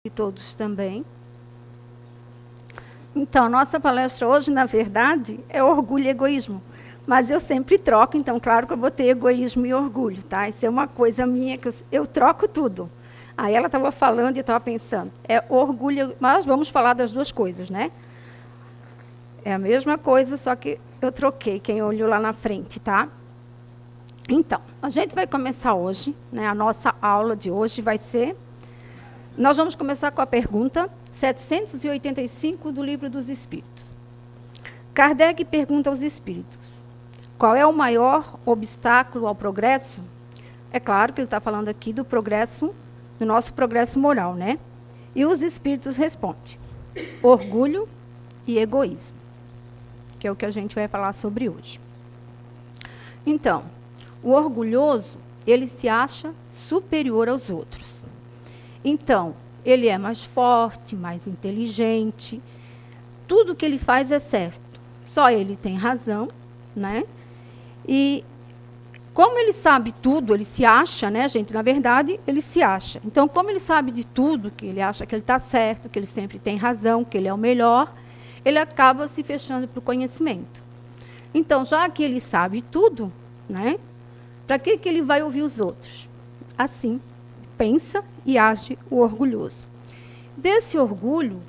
e todos também. Então, a nossa palestra hoje, na verdade, é orgulho e egoísmo. Mas eu sempre troco, então, claro que eu botei egoísmo e orgulho, tá? Isso é uma coisa minha que eu troco tudo. Aí ela estava falando e eu estava pensando, é orgulho, mas vamos falar das duas coisas, né? É a mesma coisa, só que eu troquei, quem olhou lá na frente, tá? Então, a gente vai começar hoje, né? A nossa aula de hoje vai ser... Nós vamos começar com a pergunta 785 do Livro dos Espíritos. Kardec pergunta aos espíritos, qual é o maior obstáculo ao progresso? É claro que ele está falando aqui do progresso, do nosso progresso moral, né? E os espíritos respondem, orgulho e egoísmo, que é o que a gente vai falar sobre hoje. Então, o orgulhoso, ele se acha superior aos outros. Então, ele é mais forte, mais inteligente, tudo que ele faz é certo. Só ele tem razão, né? E como ele sabe tudo, ele se acha, né, gente? Na verdade, ele se acha. Então, como ele sabe de tudo, que ele acha que ele está certo, que ele sempre tem razão, que ele é o melhor, ele acaba se fechando para o conhecimento. Então, já que ele sabe tudo, né? Para que ele vai ouvir os outros? Assim, pensa e age o orgulhoso. Desse orgulho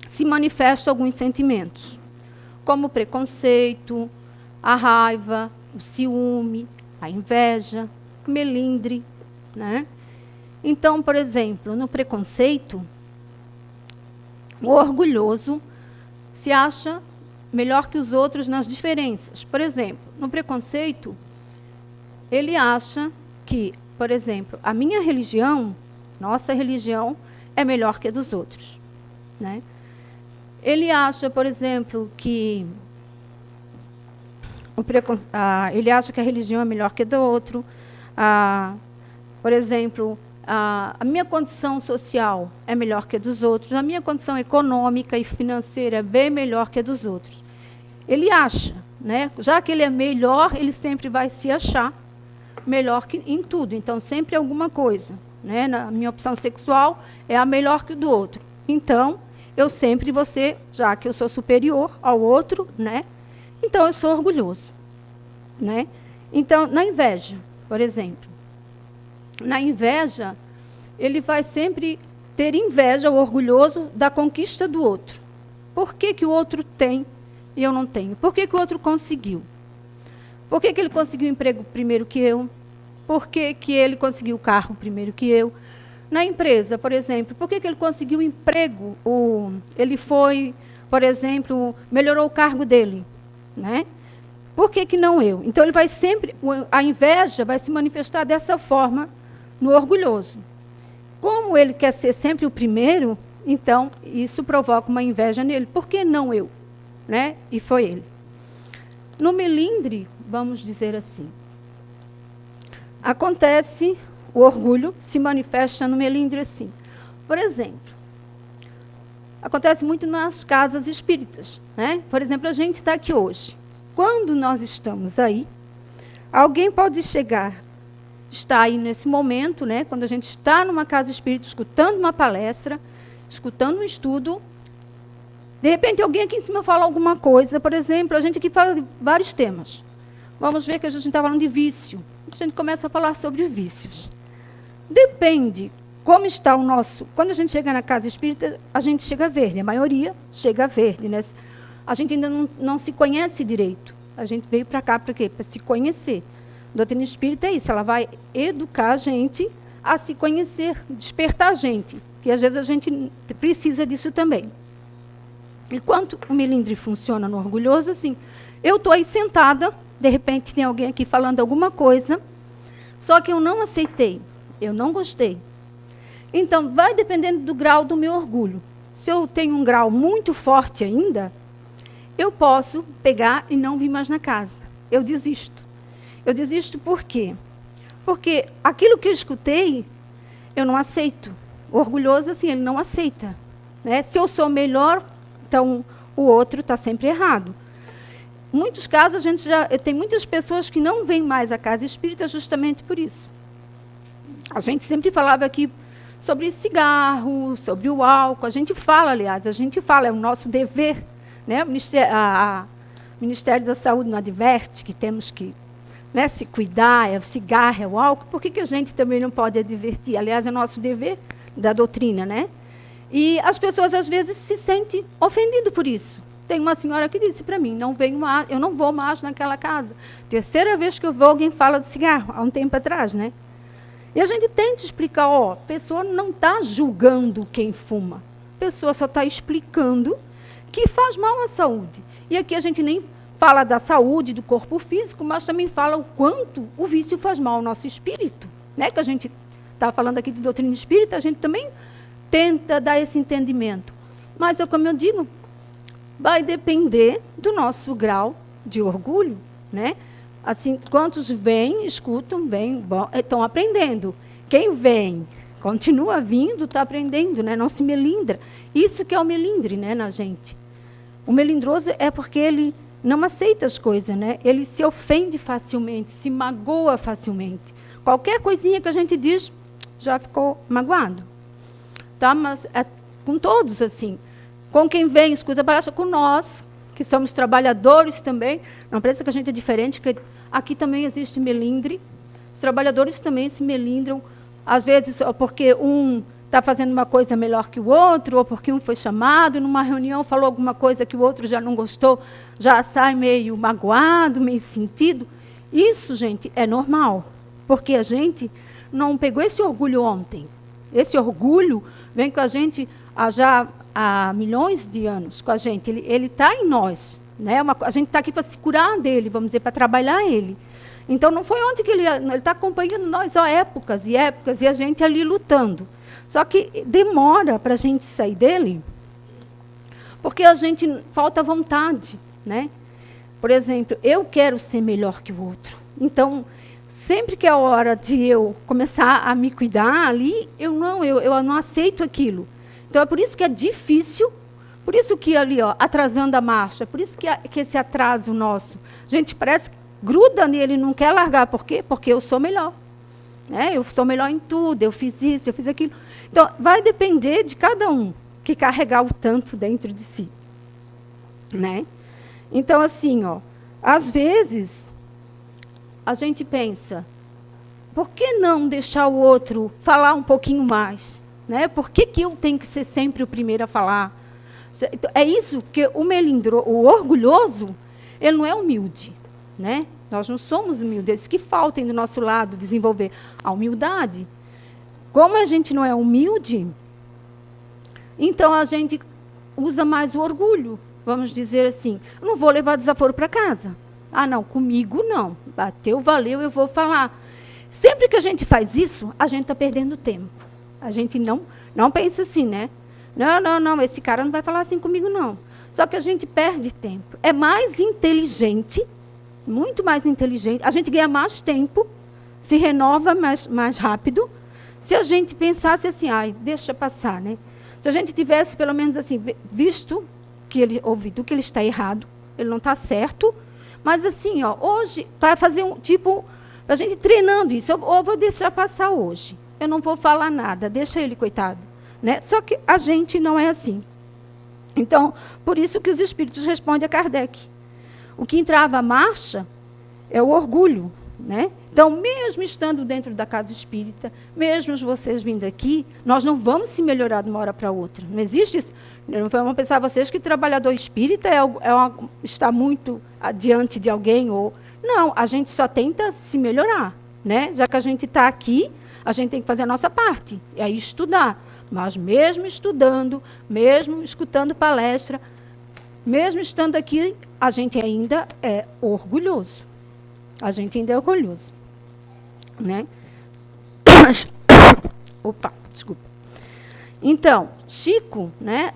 se manifestam alguns sentimentos, como o preconceito, a raiva, o ciúme, a inveja, o melindre, né? Então, por exemplo, no preconceito, o orgulhoso se acha melhor que os outros nas diferenças. Por exemplo, no preconceito, ele acha que, por exemplo, a minha religião, nossa religião, é melhor que a dos outros, né? Ele acha, por exemplo, que ele acha que a religião é melhor que a do outro. Por exemplo, a minha condição social é melhor que a dos outros. A minha condição econômica e financeira é bem melhor que a dos outros. Ele acha, né? Já que ele é melhor, ele sempre vai se achar melhor que em tudo. Então, sempre alguma coisa, né? Na minha opção sexual é a melhor que o do outro. Então, eu sempre vou ser, já que eu sou superior ao outro, né? Então, eu sou orgulhoso, né? Então, na inveja, por exemplo. Na inveja, ele vai sempre ter inveja, o orgulhoso, da conquista do outro. Por que o outro tem e eu não tenho? Por que o outro conseguiu? Por que ele conseguiu o emprego primeiro que eu? Por que ele conseguiu o carro primeiro que eu? Na empresa, por exemplo, por que ele conseguiu o emprego? Ele foi, por exemplo, melhorou o cargo dele, né? Por que não eu? Então, ele vai sempre, a inveja vai se manifestar dessa forma no orgulhoso. Como ele quer ser sempre o primeiro, então, isso provoca uma inveja nele. Por que não eu? Né? E foi ele. No melindre, vamos dizer assim, acontece, o orgulho se manifesta no melindre assim. Por exemplo, acontece muito nas casas espíritas, né? Por exemplo, a gente está aqui hoje. Quando nós estamos aí, alguém pode está aí nesse momento, né? Quando a gente está numa casa espírita, escutando uma palestra, escutando um estudo, de repente alguém aqui em cima fala alguma coisa, por exemplo, a gente aqui fala de vários temas. Vamos ver que a gente está falando de vício. A gente começa a falar sobre vícios. Depende como está o nosso... Quando a gente chega na casa espírita, a gente chega verde. A maioria chega verde, né? A gente ainda não se conhece direito. A gente veio para cá para quê? Para se conhecer. A doutrina espírita é isso. Ela vai educar a gente a se conhecer, despertar a gente. E às vezes a gente precisa disso também. Enquanto o melindre funciona no orgulhoso, assim, eu estou aí sentada, de repente tem alguém aqui falando alguma coisa, só que eu não aceitei, eu não gostei. Então, vai dependendo do grau do meu orgulho. Se eu tenho um grau muito forte ainda, eu posso pegar e não vir mais na casa. Eu desisto. Eu desisto por quê? Porque aquilo que eu escutei, eu não aceito. O orgulhoso, assim, ele não aceita, né? Se eu sou melhor, então o outro está sempre errado. Em muitos casos, tem muitas pessoas que não vêm mais à casa espírita justamente por isso. A gente sempre falava aqui sobre cigarro, sobre o álcool. A gente fala, aliás, é o nosso dever, né? O Ministério da Saúde não adverte que temos que, né, se cuidar, é o cigarro, é o álcool. Por que a gente também não pode advertir? Aliás, é nosso dever da doutrina, né? E as pessoas, às vezes, se sentem ofendidas por isso. Tem uma senhora que disse para mim, eu não vou mais naquela casa. Terceira vez que eu vou, alguém fala de cigarro, há um tempo atrás, né? E a gente tenta explicar, a pessoa não está julgando quem fuma. A pessoa só está explicando que faz mal à saúde. E aqui a gente nem fala da saúde, do corpo físico, mas também fala o quanto o vício faz mal ao nosso espírito. Né? Que a gente está falando aqui de doutrina espírita, a gente também tenta dar esse entendimento. Mas, como eu digo, vai depender do nosso grau de orgulho, né? Assim, quantos vêm, escutam, vêm, estão aprendendo. Quem vem, continua vindo, está aprendendo, né? Não se melindra. Isso que é o melindre, né, na gente. O melindroso é porque ele não aceita as coisas, né? Ele se ofende facilmente, se magoa facilmente. Qualquer coisinha que a gente diz, já ficou magoado. Tá? Mas é com todos assim. Com quem vem, escuta a palestra, com nós, que somos trabalhadores também. Não pensa que a gente é diferente, que aqui também existe melindre. Os trabalhadores também se melindram, às vezes porque um está fazendo uma coisa melhor que o outro, ou porque um foi chamado, numa reunião falou alguma coisa que o outro já não gostou, já sai meio magoado, meio sentido. Isso, gente, é normal, porque a gente não pegou esse orgulho ontem. Esse orgulho vem com a gente já há milhões de anos, com a gente. Ele está em nós. Né? A gente está aqui para se curar dele, vamos dizer, para trabalhar ele. Então, não foi onde que ele está acompanhando nós, épocas e épocas, e a gente ali lutando. Só que demora para a gente sair dele, porque a gente falta vontade, né? Por exemplo, eu quero ser melhor que o outro. Então, sempre que é a hora de eu começar a me cuidar ali, eu não aceito aquilo. Então, é por isso que é difícil, por isso que ali, atrasando a marcha, por isso que esse atraso nosso, a gente parece que gruda nele, não quer largar. Por quê? Porque eu sou melhor. Né? Eu sou melhor em tudo, eu fiz isso, eu fiz aquilo. Então, vai depender de cada um que carregar o tanto dentro de si. Né? Então, assim, às vezes, a gente pensa, por que não deixar o outro falar um pouquinho mais? Né? Por que eu tenho que ser sempre o primeiro a falar? É isso que o orgulhoso, ele não é humilde. Né? Nós não somos humildes, eles que faltem do nosso lado desenvolver a humildade. Como a gente não é humilde, então a gente usa mais o orgulho. Vamos dizer assim, eu não vou levar desaforo para casa. Ah, não, comigo não. Bateu, valeu, eu vou falar. Sempre que a gente faz isso, a gente está perdendo tempo. A gente não pensa assim, né? Não, esse cara não vai falar assim comigo, não. Só que a gente perde tempo. É mais inteligente, muito mais inteligente. A gente ganha mais tempo, se renova mais rápido. Se a gente pensasse assim, deixa passar, né? Se a gente tivesse, pelo menos assim, ouvido que ele está errado, ele não está certo, mas assim, hoje, para fazer a gente treinando isso, eu vou deixar passar hoje. Eu não vou falar nada, deixa ele, coitado. Né? Só que a gente não é assim. Então, por isso que os espíritos respondem a Kardec. O que entrava à marcha é o orgulho. Né? Então, mesmo estando dentro da casa espírita, mesmo vocês vindo aqui, nós não vamos se melhorar de uma hora para outra. Não existe isso. Não vamos pensar vocês que trabalhador espírita está muito adiante de alguém. Não, a gente só tenta se melhorar. Né? Já que a gente está aqui, a gente tem que fazer a nossa parte. E aí estudar. Mas mesmo estudando, mesmo escutando palestra, mesmo estando aqui, a gente ainda é orgulhoso. A gente ainda é orgulhoso. Né? Opa, desculpa. Então, Chico, né,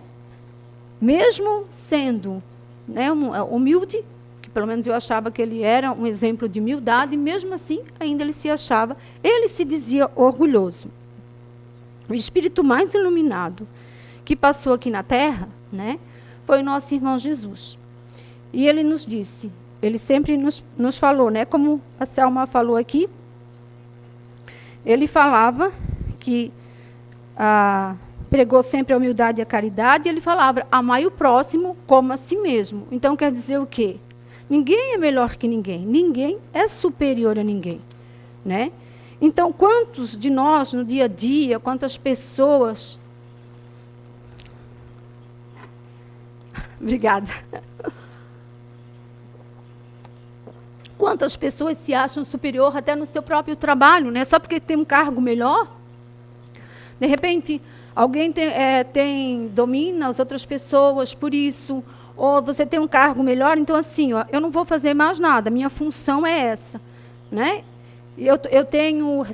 mesmo sendo, né, humilde, que pelo menos eu achava que ele era um exemplo de humildade, mesmo assim, ainda ele se dizia orgulhoso. O espírito mais iluminado que passou aqui na Terra, né, foi o nosso irmão Jesus. E ele nos disse, ele sempre nos falou, né, como a Selma falou aqui, ele falava que pregou sempre a humildade e a caridade, ele falava, amai o próximo como a si mesmo. Então quer dizer o quê? Ninguém é melhor que ninguém, ninguém é superior a ninguém, né? Então, quantos de nós, no dia a dia, quantas pessoas... Obrigada. Quantas pessoas se acham superior até no seu próprio trabalho, né? Só porque tem um cargo melhor. De repente, alguém domina as outras pessoas por isso, ou você tem um cargo melhor, então assim, ó, eu não vou fazer mais nada, minha função é essa, né?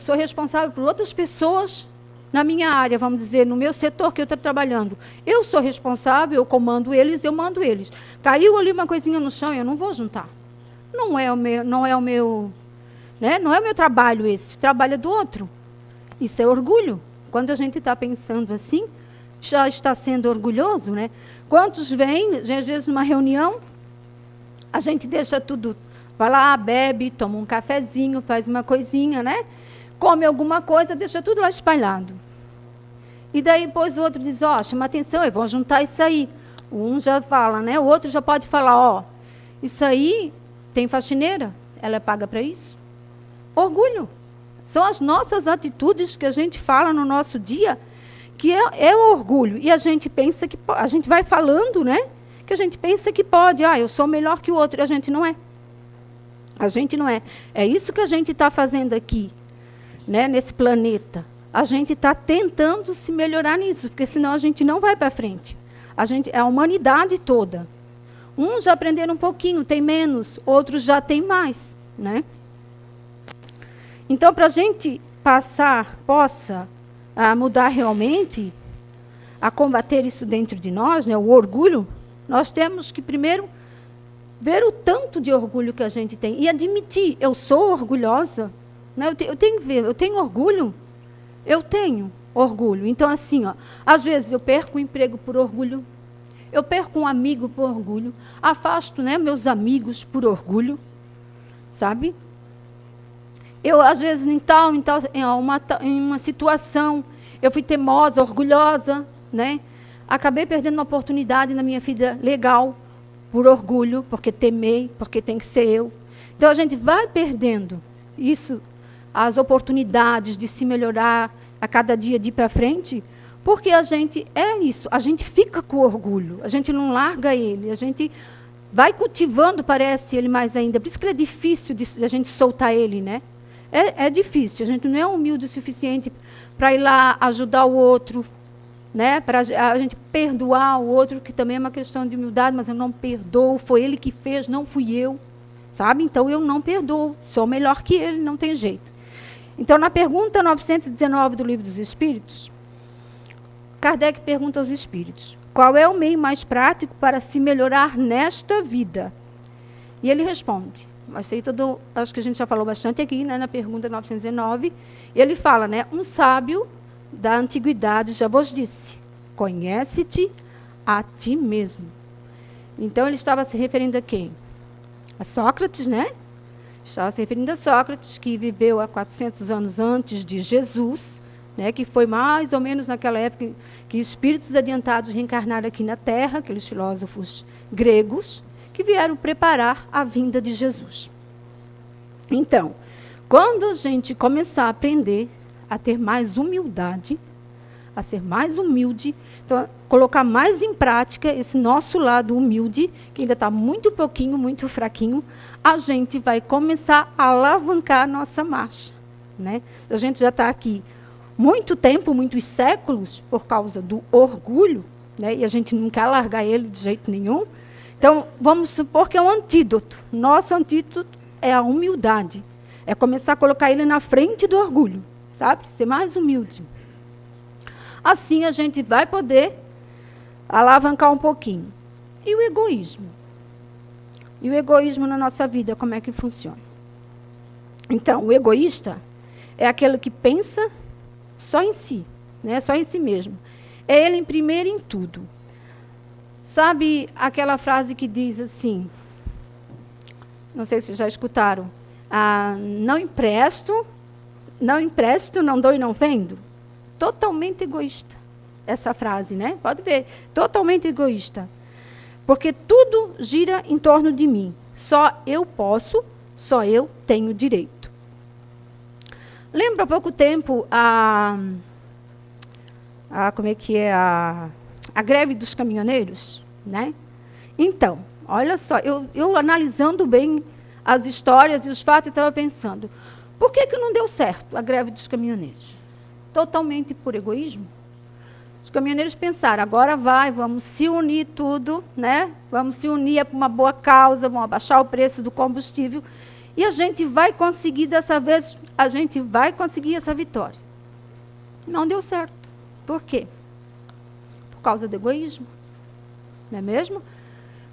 Sou responsável por outras pessoas na minha área, vamos dizer, no meu setor que eu estou trabalhando. Eu sou responsável, eu comando eles, eu mando eles. Caiu ali uma coisinha no chão, eu não vou juntar. Não é o meu trabalho esse, o trabalho é do outro. Isso é orgulho. Quando a gente está pensando assim, já está sendo orgulhoso, né? Quantos vêm, às vezes numa reunião, a gente deixa tudo, vai lá, bebe, toma um cafezinho, faz uma coisinha, né? Come alguma coisa, deixa tudo lá espalhado. E daí depois o outro diz, ó, chama atenção, eu vou juntar isso aí. Um já fala, né? O outro já pode falar, ó, isso aí tem faxineira, ela é paga para isso. Orgulho. São as nossas atitudes que a gente fala no nosso dia, que é o orgulho. E a gente pensa que... A gente vai falando, né? Que a gente pensa que pode. Eu sou melhor que o outro. E a gente não é. A gente não é. É isso que a gente está fazendo aqui, né? Nesse planeta. A gente está tentando se melhorar nisso, porque senão a gente não vai para frente. A humanidade toda. Uns já aprenderam um pouquinho, tem menos. Outros já têm mais, né? Então, para a gente possa mudar realmente, a combater isso dentro de nós, né, o orgulho, nós temos que primeiro ver o tanto de orgulho que a gente tem e admitir, eu sou orgulhosa, né, eu tenho que ver, eu tenho orgulho, eu tenho orgulho. Então, assim, ó, às vezes eu perco o emprego por orgulho, eu perco um amigo por orgulho, afasto, né, meus amigos por orgulho, sabe? Eu, às vezes, em uma situação, eu fui teimosa, orgulhosa, né? Acabei perdendo uma oportunidade na minha vida legal, por orgulho, porque temei, porque tem que ser eu. Então, a gente vai perdendo isso, as oportunidades de se melhorar a cada dia de ir para frente, porque a gente fica com orgulho, a gente não larga ele, a gente vai cultivando, parece, ele mais ainda. Por isso que é difícil a gente soltar ele, né? É difícil, a gente não é humilde o suficiente para ir lá ajudar o outro, né? Para a gente perdoar o outro, que também é uma questão de humildade, mas eu não perdoo, foi ele que fez, não fui eu, sabe? Então eu não perdoo, sou melhor que ele, não tem jeito. Então, na pergunta 919 do Livro dos Espíritos, Kardec pergunta aos espíritos, qual é o meio mais prático para se melhorar nesta vida? E ele responde, acho que a gente já falou bastante aqui, né, na pergunta 919, e ele fala, né, um sábio da antiguidade já vos disse, conhece-te a ti mesmo. Então, ele estava se referindo a quem? A Sócrates, né? Estava se referindo a Sócrates, que viveu há 400 anos antes de Jesus, né, que foi mais ou menos naquela época que espíritos adiantados reencarnaram aqui na Terra, aqueles filósofos gregos, que vieram preparar a vinda de Jesus. Então, quando a gente começar a aprender a ter mais humildade, a ser mais humilde, então, colocar mais em prática esse nosso lado humilde, que ainda está muito pouquinho, muito fraquinho, a gente vai começar a alavancar a nossa marcha, né? A gente já está aqui muito tempo, muitos séculos, por causa do orgulho, né? E a gente não quer largar ele de jeito nenhum. Então, vamos supor que é um antídoto. Nosso antídoto é a humildade. É começar a colocar ele na frente do orgulho, sabe? Ser mais humilde. Assim, a gente vai poder alavancar um pouquinho. E o egoísmo? E o egoísmo na nossa vida, como é que funciona? Então, o egoísta é aquele que pensa só em si, né? Só em si mesmo. É ele em primeiro em tudo. Sabe aquela frase que diz assim, não sei se já escutaram, não empresto, não dou e não vendo? totalmente egoísta. Essa frase, né? Pode ver, totalmente egoísta. Porque tudo gira em torno de mim. Só eu posso, só eu tenho direito. Lembra há pouco tempo a greve dos caminhoneiros, né? Então, olha só, eu analisando bem as histórias e os fatos, estava pensando, por que não deu certo a greve dos caminhoneiros? Totalmente por egoísmo. Os caminhoneiros pensaram, agora vamos se unir tudo, né? Vamos se unir para uma boa causa, vamos abaixar o preço do combustível e a gente vai conseguir dessa vez, a gente vai conseguir essa vitória. Não deu certo. Por quê? Por causa do egoísmo. Não é mesmo?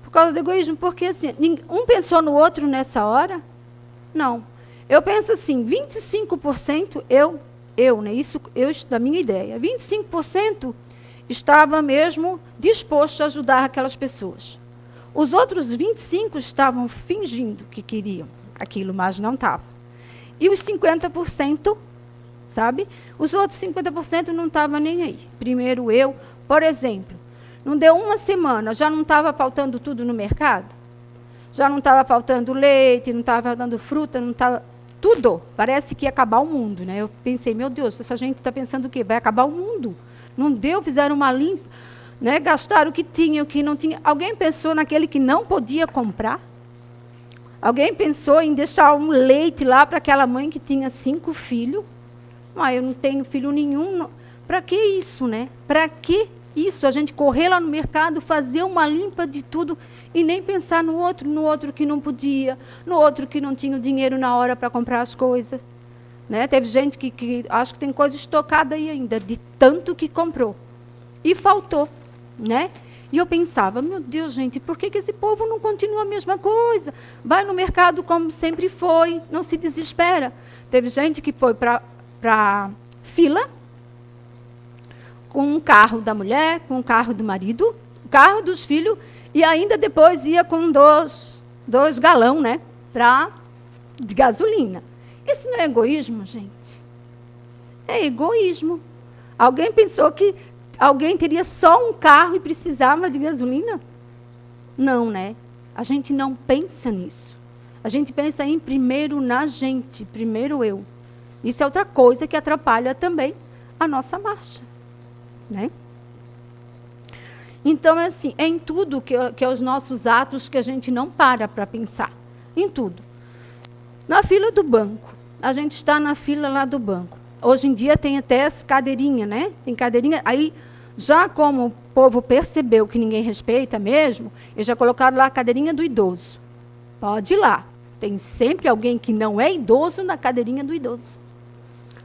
Por causa do egoísmo, porque assim, um pensou no outro nessa hora? Não. Eu penso assim, 25% né, isso da minha ideia, 25% estava mesmo disposto a ajudar aquelas pessoas. Os outros 25% estavam fingindo que queriam aquilo, mas não estavam. E os 50%, sabe? Os outros 50% não estavam nem aí. Primeiro eu, por exemplo, não deu uma semana, já não estava faltando tudo no mercado? Já não estava faltando leite, não estava faltando fruta, não estava... Tudo. Parece que ia acabar o mundo, né? Eu pensei, meu Deus, essa gente está pensando o quê? Vai acabar o mundo. Não deu, fizeram uma limpa, né? Gastaram o que tinha, o que não tinha. Alguém pensou naquele que não podia comprar? Alguém pensou em deixar um leite lá para aquela mãe que tinha 5 filhos? Eu não tenho filho nenhum. Para que isso, né? Para que isso? A gente correr lá no mercado, fazer uma limpa de tudo e nem pensar no outro que não podia, no outro que não tinha o dinheiro na hora para comprar as coisas. Né? Teve gente que acho que tem coisa estocada aí ainda, de tanto que comprou. E faltou. Né? E eu pensava, meu Deus, gente, por que esse povo não continua a mesma coisa? Vai no mercado como sempre foi, não se desespera. Teve gente que foi para a fila, com um carro da mulher, com um carro do marido, o carro dos filhos, e ainda depois ia com dois galão, né, de gasolina. Isso não é egoísmo, gente? É egoísmo. Alguém pensou que alguém teria só um carro e precisava de gasolina? Não, né? A gente não pensa nisso. A gente pensa em primeiro na gente, primeiro eu. Isso é outra coisa que atrapalha também a nossa marcha. Né? Então, assim, é em tudo que é os nossos atos que a gente não para pensar. Em tudo. Na fila do banco. A gente está na fila lá do banco. Hoje em dia tem até as cadeirinhas, né? Tem cadeirinha. Aí, já como o povo percebeu que ninguém respeita mesmo, eles já colocaram lá a cadeirinha do idoso. Pode ir lá. Tem sempre alguém que não é idoso na cadeirinha do idoso.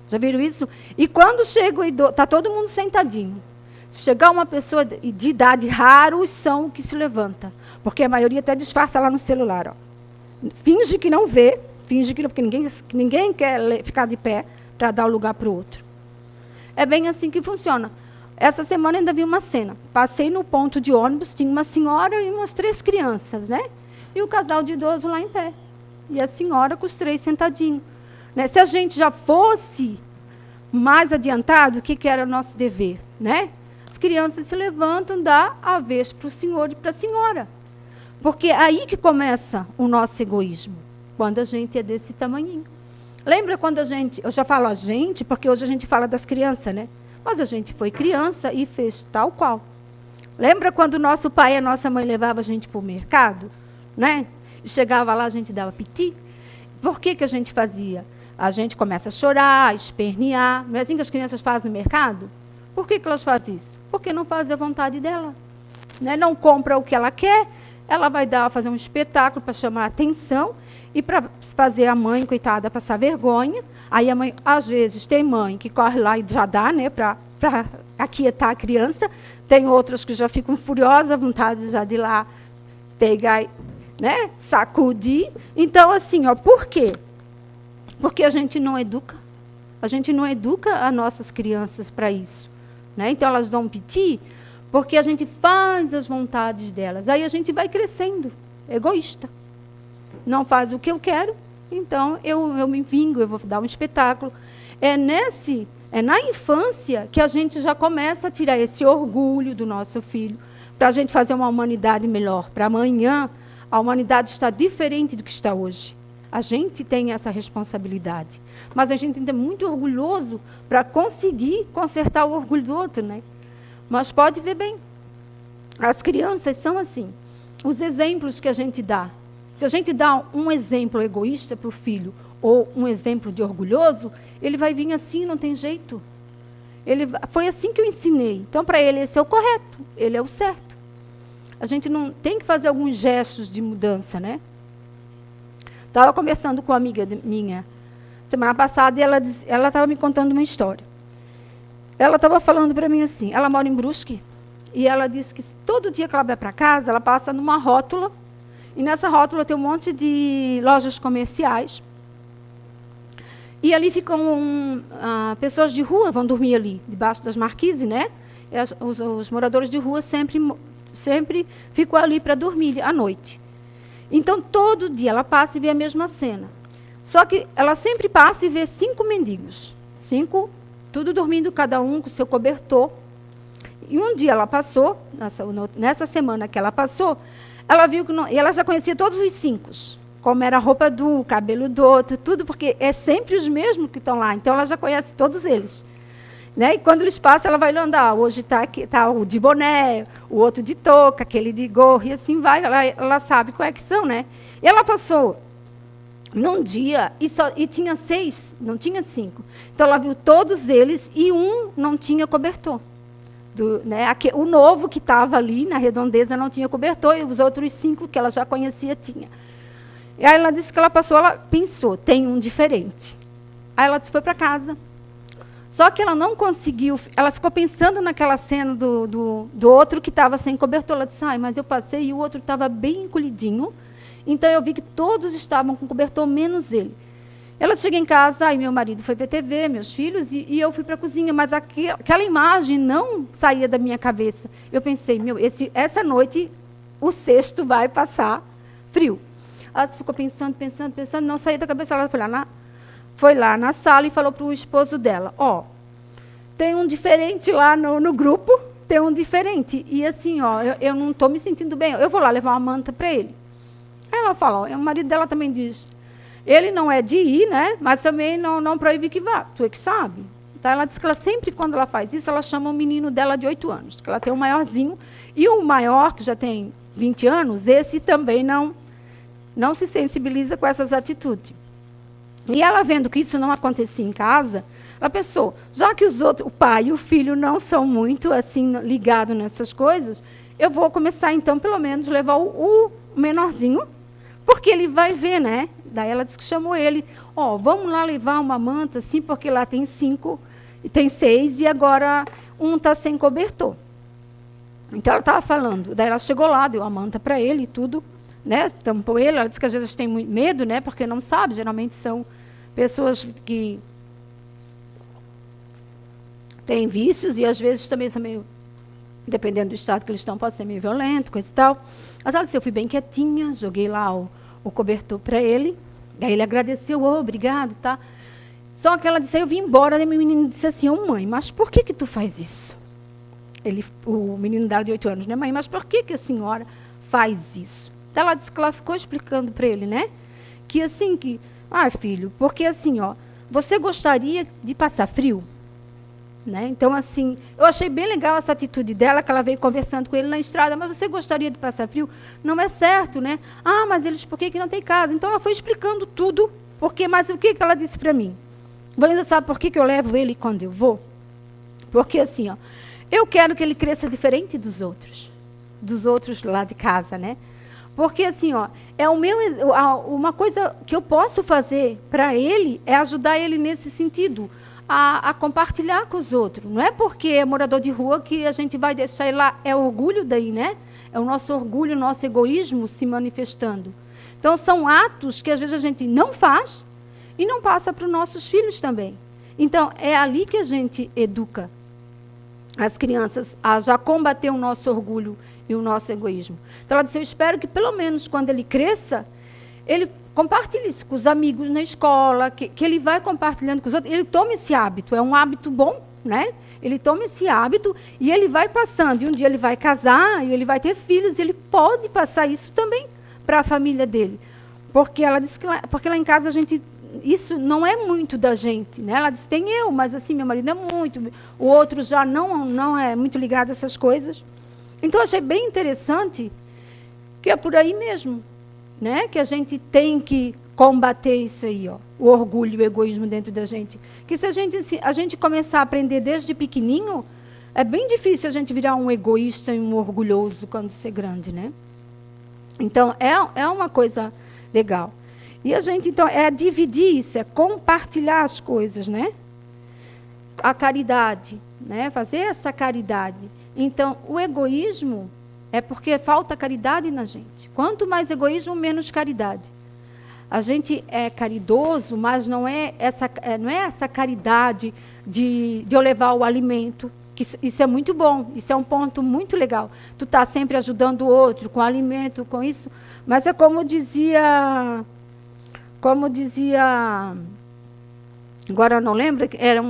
Já viram isso? E quando chega o idoso, está todo mundo sentadinho. Se chegar uma pessoa de idade, raros são os que se levanta. Porque a maioria até disfarça lá no celular. Ó. Finge que não vê, finge que não, porque ninguém quer ficar de pé para dar o lugar para o outro. É bem assim que funciona. Essa semana ainda vi uma cena. Passei no ponto de ônibus, tinha uma senhora e umas 3 crianças, né? E o casal de idoso lá em pé. E a senhora com os 3 sentadinhos. Né? Se a gente já fosse mais adiantado, o que era o nosso dever? Né? As crianças se levantam, dá a vez para o senhor e para a senhora. Porque é aí que começa o nosso egoísmo, quando a gente é desse tamanhinho. Lembra quando eu já falo a gente, porque hoje a gente fala das crianças, né? Mas a gente foi criança e fez tal qual. Lembra quando o nosso pai e a nossa mãe levavam a gente para o mercado? Né? E chegava lá, a gente dava piti. Por que a gente fazia? A gente começa a chorar, a espernear. Não é assim que as crianças fazem no mercado? Por que elas fazem isso? Porque não fazem a vontade dela. Né? Não compra o que ela quer, ela vai fazer um espetáculo para chamar a atenção e para fazer a mãe, coitada, passar vergonha. Aí a mãe, às vezes, tem mãe que corre lá e já dá, né, para aquietar a criança. Tem outras que já ficam furiosas, vontade já de ir lá pegar, né, sacudir. Então, assim, ó, por quê? Porque a gente não educa. A gente não educa as nossas crianças para isso. Né? Então, elas dão piti porque a gente faz as vontades delas. Aí a gente vai crescendo, egoísta. Não faz o que eu quero, então eu me vingo, eu vou dar um espetáculo. É É na infância que a gente já começa a tirar esse orgulho do nosso filho, para a gente fazer uma humanidade melhor. Para amanhã, a humanidade está diferente do que está hoje. A gente tem essa responsabilidade. Mas a gente tem que ser muito orgulhoso para conseguir consertar o orgulho do outro, né? Mas pode ver bem, as crianças são assim. Os exemplos que a gente dá. Se a gente dá um exemplo egoísta para o filho, ou um exemplo de orgulhoso, ele vai vir assim, não tem jeito. Foi assim que eu ensinei. Então, para ele, esse é o correto, ele é o certo. A gente não tem que fazer alguns gestos de mudança, né? Estava conversando com uma amiga minha, semana passada, e ela estava me contando uma história. Ela estava falando para mim assim, ela mora em Brusque, e ela disse que todo dia que ela vai para casa, ela passa numa rótula, e nessa rótula tem um monte de lojas comerciais, e ali ficam pessoas de rua, vão dormir ali, debaixo das marquises, né? Os moradores de rua sempre ficam ali para dormir à noite. Então, todo dia ela passa e vê a mesma cena. Só que ela sempre passa e vê 5 mendigos. 5, tudo dormindo, cada um com seu cobertor. E um dia ela passou, nessa semana que ela passou, ela viu que não, e ela já conhecia todos os 5. Como era a roupa de um, o cabelo do outro, tudo, porque é sempre os mesmos que estão lá. Então, ela já conhece todos eles. Né? E quando eles passam, ela vai andar. Hoje está o de boné, o outro de touca, aquele de gorro, e assim vai. Ela sabe qual é que são, né? E ela passou num dia e tinha 6, não tinha 5. Então, ela viu todos eles e um não tinha cobertor. O novo que estava ali na redondeza não tinha cobertor e os outros 5 que ela já conhecia tinha. E aí ela disse que ela passou, ela pensou, tem um diferente. Aí ela foi para casa. Só que ela não conseguiu, ela ficou pensando naquela cena do outro que estava sem cobertor. Ela disse, mas eu passei e o outro estava bem encolhidinho. Então, eu vi que todos estavam com cobertor, menos ele. Ela chega em casa, aí meu marido foi ver TV, meus filhos, e eu fui para a cozinha. Mas aquela imagem não saía da minha cabeça. Eu pensei, essa noite o cesto vai passar frio. Ela ficou pensando, não saía da cabeça. Ela foi lá na sala e falou para o esposo dela, tem um diferente lá no grupo, tem um diferente. E assim, eu não estou me sentindo bem, eu vou lá levar uma manta para ele. Aí ela fala, o marido dela também diz, ele não é de ir, né, mas também não proíbe que vá, tu é que sabe. Então, ela diz que ela sempre, quando ela faz isso, ela chama o menino dela de 8 anos, que ela tem um maiorzinho, e o maior, que já tem 20 anos, esse também não se sensibiliza com essas atitudes. E ela, vendo que isso não acontecia em casa, ela pensou, já que o pai e o filho não são muito assim ligados nessas coisas, eu vou começar, então, pelo menos, levar o menorzinho, porque ele vai ver, né? Daí ela disse que chamou ele, vamos lá levar uma manta, assim, porque lá tem 5, e tem 6, e agora um está sem cobertor. Então, ela estava falando, daí ela chegou lá, deu a manta para ele e tudo, né? Tampou ele, ela disse que às vezes tem muito medo, né? Porque não sabe, geralmente são pessoas que têm vícios e às vezes também são meio, dependendo do estado que eles estão, pode ser meio violento, coisa e tal. Mas ela disse, eu fui bem quietinha, joguei lá o cobertor para ele, daí ele agradeceu, obrigado, tá? Só que ela disse, eu vim embora, e meu menino disse assim, mãe, mas por que tu faz isso? O menino dela de 8 anos, né, mãe, mas por que a senhora faz isso? Então, ela disse que ela ficou explicando para ele, né, que assim, filho, porque assim, você gostaria de passar frio? Né? Então, assim, eu achei bem legal essa atitude dela, que ela veio conversando com ele na estrada, mas você gostaria de passar frio? Não é certo, né? Mas eles, por que não tem casa? Então, ela foi explicando tudo, mas o que ela disse para mim? Vanessa, sabe por que eu levo ele quando eu vou? Porque, assim, eu quero que ele cresça diferente dos outros lá de casa, né? Porque, assim, uma coisa que eu posso fazer para ele é ajudar ele nesse sentido, a compartilhar com os outros. Não é porque é morador de rua que a gente vai deixar ele lá. É orgulho daí, né? É o nosso orgulho, o nosso egoísmo se manifestando. Então, são atos que às vezes a gente não faz e não passa para os nossos filhos também. Então, é ali que a gente educa as crianças a já combater o nosso orgulho e o nosso egoísmo. Então, ela disse, eu espero que pelo menos quando ele cresça, ele compartilhe isso com os amigos na escola, que ele vai compartilhando com os outros. Ele toma esse hábito, é um hábito bom, né? Ele toma esse hábito e ele vai passando. E um dia ele vai casar e ele vai ter filhos, e ele pode passar isso também para a família dele. Porque ela disse porque lá em casa a gente... Isso não é muito da gente, né? Ela disse, tem eu, mas assim, meu marido é muito, o outro já não é muito ligado a essas coisas. Então, eu achei bem interessante que é por aí mesmo, né? Que a gente tem que combater isso aí, ó, o orgulho e o egoísmo dentro da gente. Que se a gente começar a aprender desde pequenininho, é bem difícil a gente virar um egoísta e um orgulhoso quando ser grande, né? Então, é uma coisa legal. E a gente, então, é dividir isso, é compartilhar as coisas, né? A caridade, né? Fazer essa caridade. Então, o egoísmo é porque falta caridade na gente. Quanto mais egoísmo, menos caridade. A gente é caridoso, mas não é essa caridade de eu levar o alimento. Que isso é muito bom, isso é um ponto muito legal. Tu está sempre ajudando o outro com alimento, com isso. Mas é como dizia, agora eu não lembro, era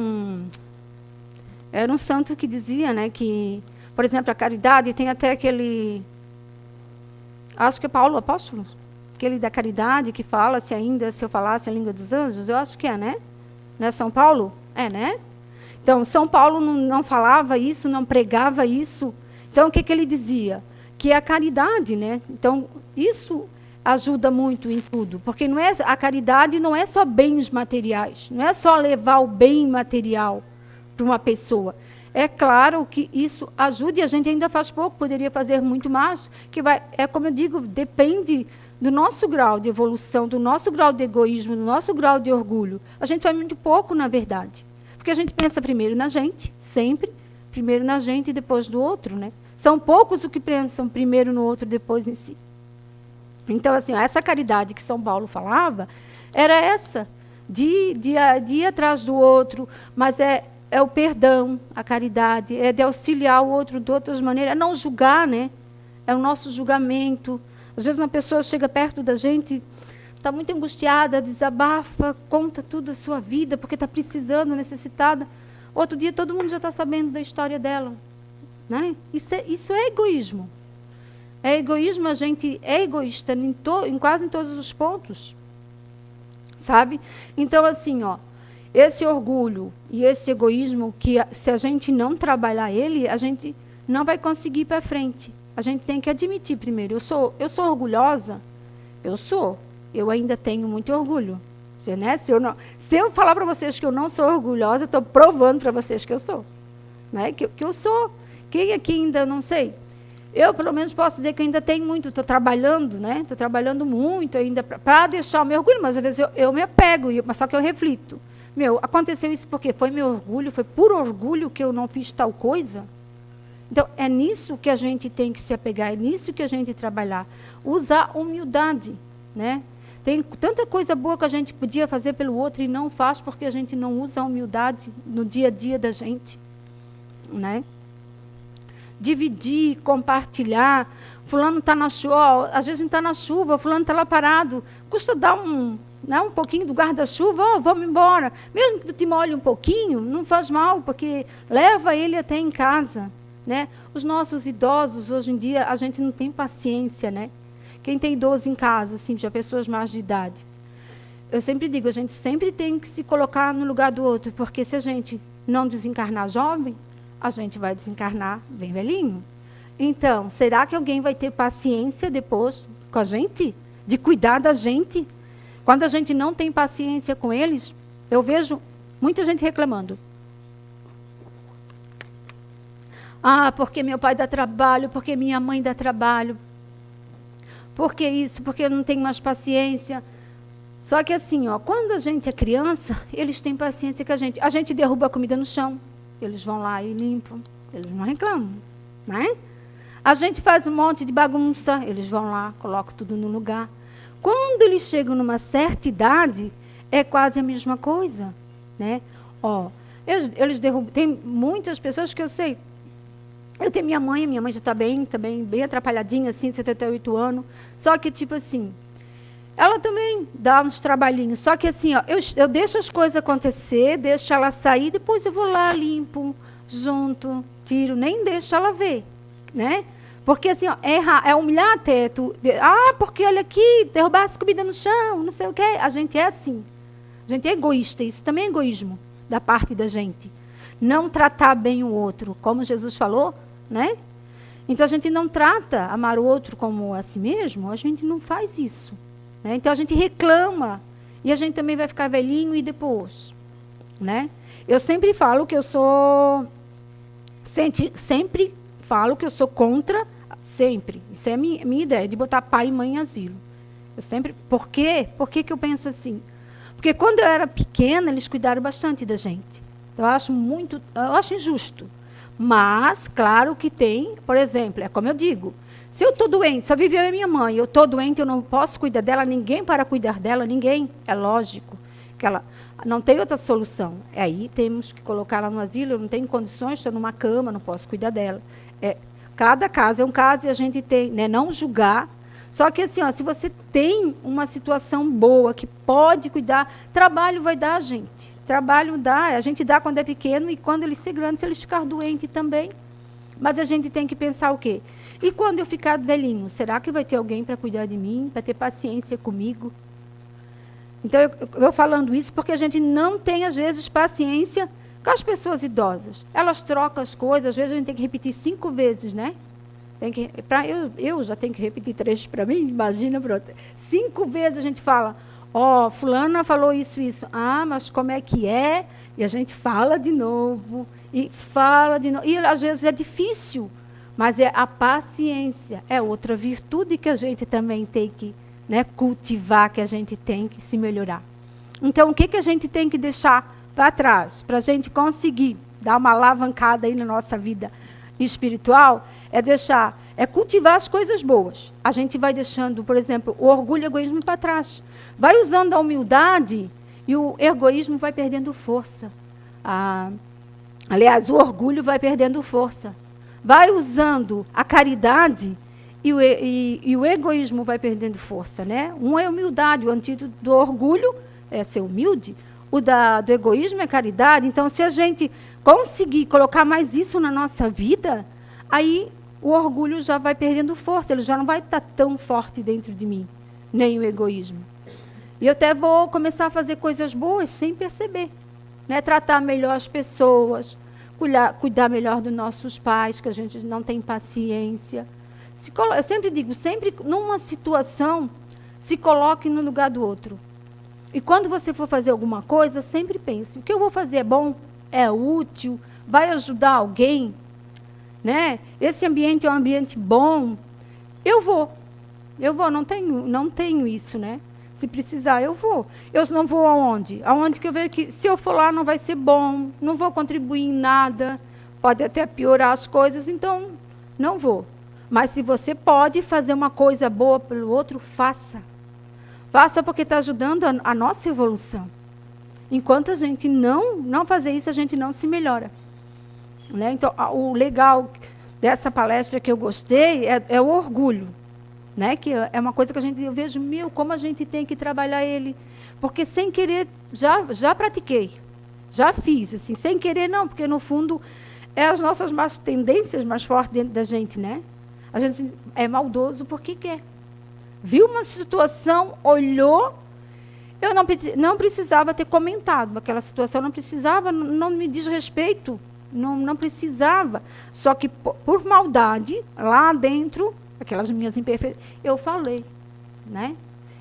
um santo que dizia, né, que, por exemplo, a caridade tem até aquele, acho que é Paulo Apóstolo, aquele da caridade que fala, se eu falasse a língua dos anjos, eu acho que é, né? Não é São Paulo? É, né? Então, São Paulo não falava isso, não pregava isso. Então, o que ele dizia? Que é a caridade, né? Então, isso ajuda muito em tudo, porque a caridade não é só bens materiais, não é só levar o bem material para uma pessoa. É claro que isso ajuda, e a gente ainda faz pouco, poderia fazer muito mais, como eu digo, depende do nosso grau de evolução, do nosso grau de egoísmo, do nosso grau de orgulho. A gente faz muito pouco, na verdade, porque a gente pensa primeiro na gente, sempre, primeiro na gente e depois do outro, né? São poucos os que pensam primeiro no outro, depois em si. Então, assim, essa caridade que São Paulo falava, era essa, de ir atrás do outro, mas é o perdão, a caridade, é de auxiliar o outro de outras maneiras, é não julgar, né? É o nosso julgamento. Às vezes uma pessoa chega perto da gente, está muito angustiada, desabafa, conta tudo a sua vida, porque está precisando, necessitada. Outro dia todo mundo já está sabendo da história dela, né? Isso é egoísmo. É egoísmo, a gente é egoísta em quase todos os pontos, sabe? Então, assim, ó, esse orgulho e esse egoísmo, que se a gente não trabalhar ele, a gente não vai conseguir ir para frente. A gente tem que admitir primeiro, eu sou orgulhosa? Eu sou. Eu ainda tenho muito orgulho. Se eu falar para vocês que eu não sou orgulhosa, eu estou provando para vocês que eu sou. Né? Que eu sou. Quem aqui ainda não sei? Eu, pelo menos, posso dizer que ainda tenho muito, estou trabalhando, né? Estou trabalhando muito ainda para deixar o meu orgulho, mas às vezes eu me apego, mas só que eu reflito. Aconteceu isso porque foi meu orgulho, foi por orgulho que eu não fiz tal coisa? Então, é nisso que a gente tem que se apegar, é nisso que a gente trabalhar. Usar humildade, né? Tem tanta coisa boa que a gente podia fazer pelo outro e não faz porque a gente não usa a humildade no dia a dia da gente, né? Dividir, compartilhar. Fulano está na chuva, às vezes não está na chuva, fulano está lá parado. Custa dar um pouquinho do guarda-chuva, vamos embora. Mesmo que tu te molhe um pouquinho, não faz mal, porque leva ele até em casa. Né? Os nossos idosos, hoje em dia, a gente não tem paciência, né? Quem tem idoso em casa, assim, já pessoas mais de idade. Eu sempre digo, a gente sempre tem que se colocar no lugar do outro, porque se a gente não desencarnar jovem, a gente vai desencarnar bem velhinho. Então, será que alguém vai ter paciência depois com a gente? De cuidar da gente? Quando a gente não tem paciência com eles, eu vejo muita gente reclamando. Ah, porque meu pai dá trabalho, porque minha mãe dá trabalho. Porque isso, porque eu não tenho mais paciência. Só que assim, ó, quando a gente é criança, eles têm paciência com a gente. A gente derruba a comida no chão, eles vão lá e limpam, eles não reclamam, né? A gente faz um monte de bagunça, eles vão lá, colocam tudo no lugar. Quando eles chegam numa certa idade, é quase a mesma coisa, né? Ó, eles derrubam, tem muitas pessoas que eu sei. Eu tenho minha mãe já está bem atrapalhadinha, assim, 78 anos. Só que, tipo assim, ela também dá uns trabalhinhos. Só que assim, ó, eu deixo as coisas acontecer, deixo ela sair, depois eu vou lá, limpo, junto, tiro, nem deixo ela ver, né? Porque assim, ó, é humilhar até tu. Porque olha aqui, derrubasse comida no chão, não sei o quê. A gente é assim. A gente é egoísta, isso também é egoísmo da parte da gente. Não tratar bem o outro, como Jesus falou, né? Então a gente não trata amar o outro como a si mesmo, a gente não faz isso. Né? Então a gente reclama e a gente também vai ficar velhinho e depois, né? Eu sempre falo que eu sou sempre falo que eu sou contra, sempre. Isso é a minha ideia de botar pai e mãe em asilo. Eu sempre, por quê? Por que eu penso assim? Porque quando eu era pequena, eles cuidaram bastante da gente. Eu acho injusto. Mas, claro que tem, por exemplo, é como eu digo, se eu estou doente, só vive eu e minha mãe, eu estou doente, eu não posso cuidar dela, ninguém para cuidar dela, ninguém. É lógico que ela não tem outra solução. Aí temos que colocar ela no asilo, eu não tenho condições, estou numa cama, não posso cuidar dela. Cada caso é um caso e a gente tem, né, não julgar. Só que assim, ó, se você tem uma situação boa, que pode cuidar, trabalho vai dar a gente. Trabalho dá, a gente dá quando é pequeno e quando eles se grandes, se eles ficar doentes também. Mas a gente tem que pensar o quê? E quando eu ficar velhinho, será que vai ter alguém para cuidar de mim, para ter paciência comigo? Então, eu falando isso porque a gente não tem, às vezes, paciência com as pessoas idosas. Elas trocam as coisas, às vezes a gente tem que repetir 5 vezes, né? Eu já tenho que repetir 3 para mim, imagina, pronto. 5 vezes a gente fala, fulana falou isso. Mas como é que é? E a gente fala de novo, e fala de novo. E às vezes é difícil, mas é a paciência. É outra virtude que a gente também tem que, né, cultivar, que a gente tem que se melhorar. Então, o que a gente tem que deixar para trás, para a gente conseguir dar uma alavancada aí na nossa vida espiritual, é cultivar as coisas boas. A gente vai deixando, por exemplo, o orgulho e o egoísmo para trás. Vai usando a humildade e o egoísmo vai perdendo força. Aliás, o orgulho vai perdendo força. Vai usando a caridade e o egoísmo vai perdendo força, né? Um é humildade, o antídoto do orgulho é ser humilde, do egoísmo é caridade. Então, se a gente conseguir colocar mais isso na nossa vida, aí o orgulho já vai perdendo força, ele já não vai estar tão forte dentro de mim, nem o egoísmo. E eu até vou começar a fazer coisas boas sem perceber, né? Tratar melhor as pessoas, cuidar melhor dos nossos pais, que a gente não tem paciência. Eu sempre digo, sempre numa situação, se coloque no lugar do outro. E quando você for fazer alguma coisa, sempre pense, o que eu vou fazer é bom? É útil? Vai ajudar alguém? Né? Esse ambiente é um ambiente bom? Eu vou, não tenho isso, né? Se precisar, eu vou. Eu não vou aonde? Aonde que eu vejo que, se eu for lá, não vai ser bom, não vou contribuir em nada, pode até piorar as coisas, então não vou. Mas se você pode fazer uma coisa boa pelo outro, faça. Faça porque está ajudando a nossa evolução. Enquanto a gente não fazer isso, a gente não se melhora. Né? Então, o legal dessa palestra que eu gostei é o orgulho. Né? Que é uma coisa que eu vejo, como a gente tem que trabalhar ele. Porque sem querer, já pratiquei. Já fiz, assim, sem querer não, porque no fundo é as nossas más tendências mais fortes dentro da gente, né? A gente é maldoso porque quer. Viu uma situação, olhou, eu não precisava ter comentado aquela situação, não precisava, não me diz respeito, não precisava. Só que por maldade, lá dentro, aquelas minhas imperfeições, eu falei, né?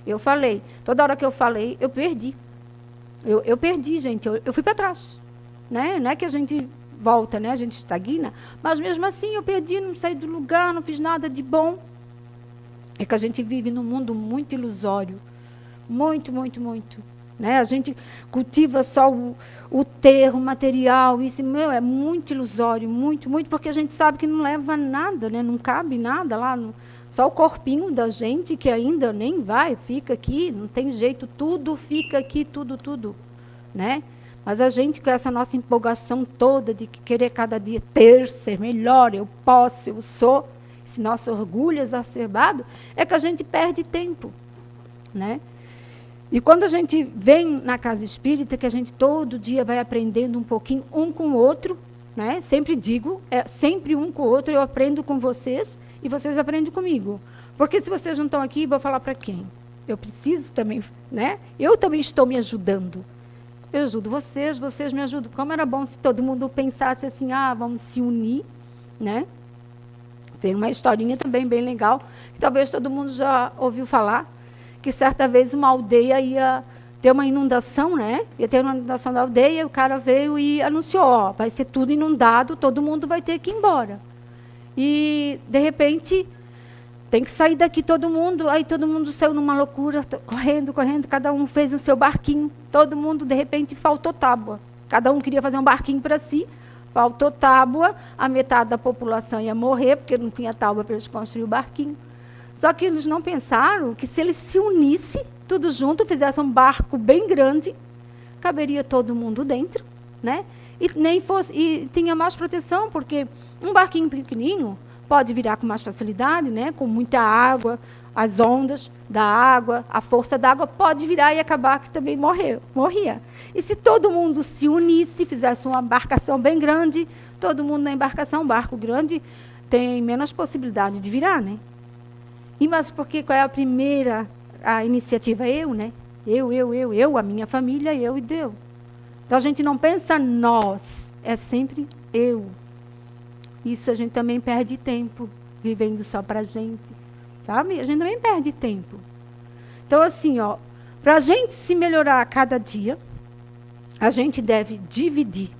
Eu falei. Toda hora que eu falei, eu perdi. Eu perdi, gente, eu fui para trás. Né? Não é que a gente volta, né? A gente estagna, mas mesmo assim eu perdi, não saí do lugar, não fiz nada de bom. É que a gente vive num mundo muito ilusório. Muito, muito, muito. Né? A gente cultiva só o terro, o material, isso, é muito ilusório, muito, muito, porque a gente sabe que não leva nada, né? Não cabe nada lá, só o corpinho da gente que ainda nem vai, fica aqui, não tem jeito, tudo fica aqui, tudo, né? Mas a gente, com essa nossa empolgação toda de querer cada dia ser melhor, eu posso, eu sou, esse nosso orgulho exacerbado, é que a gente perde tempo. né? E quando a gente vem na casa espírita, que a gente todo dia vai aprendendo um pouquinho um com o outro, né? Sempre digo, é sempre um com o outro, eu aprendo com vocês e vocês aprendem comigo. Porque se vocês não estão aqui, vou falar para quem? Eu preciso também, né? Eu também estou me ajudando. Eu ajudo vocês, vocês me ajudam. Como era bom se todo mundo pensasse assim, vamos se unir, né? Tem uma historinha também bem legal, que talvez todo mundo já ouviu falar, que certa vez uma aldeia ia ter uma inundação, né? Ia ter uma inundação da aldeia, e o cara veio e anunciou, vai ser tudo inundado, todo mundo vai ter que ir embora. E, de repente, tem que sair daqui todo mundo, aí todo mundo saiu numa loucura, correndo, cada um fez o seu barquinho, todo mundo, de repente, faltou tábua. Cada um queria fazer um barquinho para si, faltou tábua, a metade da população ia morrer, porque não tinha tábua para eles construir o barquinho. Só que eles não pensaram que se eles se unissem, tudo junto, fizessem um barco bem grande, caberia todo mundo dentro, né? E tinha mais proteção, porque um barquinho pequenininho pode virar com mais facilidade, né? Com muita água, as ondas da água, a força da água pode virar e acabar que também morria. E se todo mundo se unisse, fizesse uma embarcação bem grande, todo mundo na embarcação, um barco grande, tem menos possibilidade de virar, né? E mas porque qual é a primeira iniciativa? Eu, né? Eu, a minha família, eu e Deus. Então a gente não pensa nós, é sempre eu. Isso a gente também perde tempo, vivendo só para a gente, sabe? A gente também perde tempo. Então assim, para a gente se melhorar a cada dia, a gente deve dividir,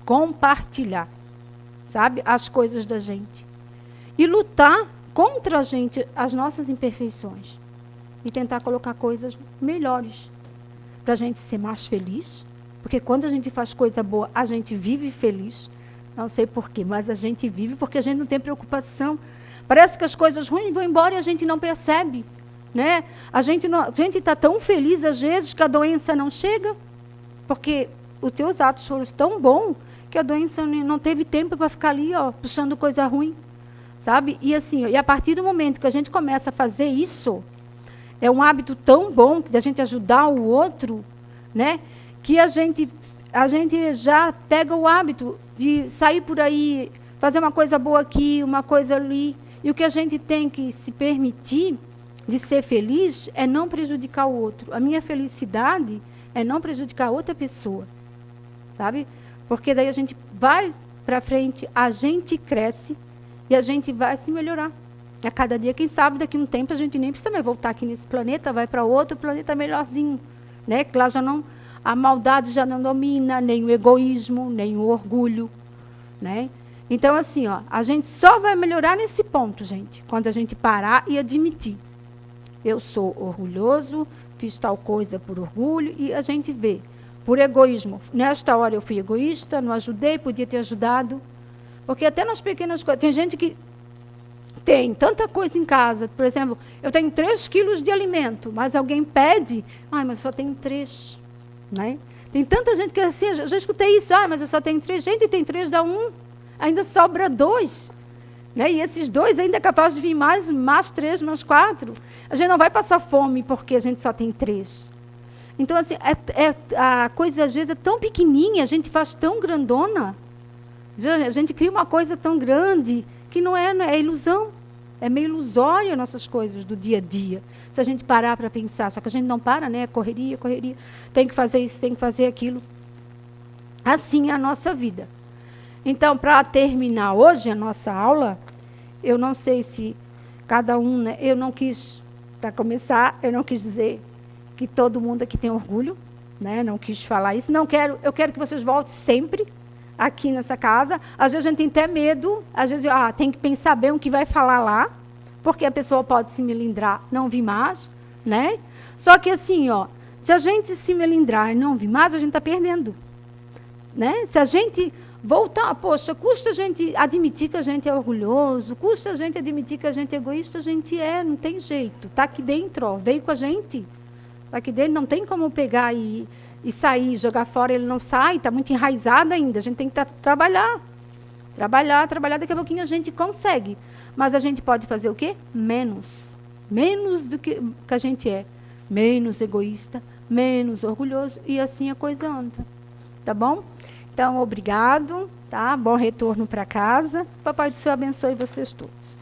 compartilhar, sabe? As coisas da gente. E lutar contra a gente, as nossas imperfeições. E tentar colocar coisas melhores. Para a gente ser mais feliz. Porque quando a gente faz coisa boa, a gente vive feliz. Não sei porquê, mas a gente vive porque a gente não tem preocupação. Parece que as coisas ruins vão embora e a gente não percebe. Né? A gente está tão feliz, às vezes, que a doença não chega. Porque os teus atos foram tão bons que a doença não teve tempo para ficar ali, puxando coisa ruim. Sabe? E assim, e a partir do momento que a gente começa a fazer isso, é um hábito tão bom da gente ajudar o outro, né? Que a gente já pega o hábito de sair por aí, fazer uma coisa boa aqui, uma coisa ali. E o que a gente tem que se permitir de ser feliz é não prejudicar o outro. A minha felicidade é não prejudicar outra pessoa, sabe? Porque daí a gente vai para frente, a gente cresce, e a gente vai se melhorar. A cada dia, quem sabe, daqui a um tempo, a gente nem precisa mais voltar aqui nesse planeta, vai para outro planeta melhorzinho. Né? Que lá já não, a maldade já não domina, nem o egoísmo, nem o orgulho. Né? Então, assim, a gente só vai melhorar nesse ponto, gente, quando a gente parar e admitir. Eu sou orgulhoso, fiz tal coisa por orgulho, e a gente vê, por egoísmo. Nesta hora eu fui egoísta, não ajudei, podia ter ajudado. Porque até nas pequenas coisas, tem gente que tem tanta coisa em casa, por exemplo, eu tenho 3 quilos de alimento, mas alguém pede, mas só tenho 3. Né? Tem tanta gente que assim, eu já escutei isso, mas eu só tenho 3, gente, tem 3 dá 1, ainda sobra 2. Né? E esses 2 ainda é capaz de vir mais 3, mais 4. A gente não vai passar fome porque a gente só tem 3. Então, assim, a coisa às vezes é tão pequenininha, a gente faz tão grandona. A gente cria uma coisa tão grande que não é ilusão. É meio ilusória as nossas coisas do dia a dia. Se a gente parar para pensar. Só que a gente não para, né? Correria. Tem que fazer isso, tem que fazer aquilo. Assim é a nossa vida. Então, para terminar hoje a nossa aula, eu não sei se cada um, né? Eu não quis, para começar, eu não quis dizer que todo mundo aqui tem orgulho, né? Não quis falar isso. Eu quero que vocês voltem sempre aqui nessa casa. Às vezes a gente tem até medo, às vezes tem que pensar bem o que vai falar lá, porque a pessoa pode se melindrar, não vir mais, né? Só que assim, se a gente se melindrar e não vir mais, a gente está perdendo, né? Se a gente voltar, poxa, custa a gente admitir que a gente é orgulhoso, custa a gente admitir que a gente é egoísta, a gente não tem jeito, está aqui dentro, veio com a gente, está aqui dentro, não tem como pegar e sair, jogar fora, ele não sai, está muito enraizado ainda, a gente tem que trabalhar, daqui a pouquinho a gente consegue, mas a gente pode fazer o quê? Menos do que a gente é, menos egoísta, menos orgulhoso, e assim a coisa anda. Tá bom? Então, obrigado, tá? Bom retorno para casa. Papai do Céu abençoe vocês todos.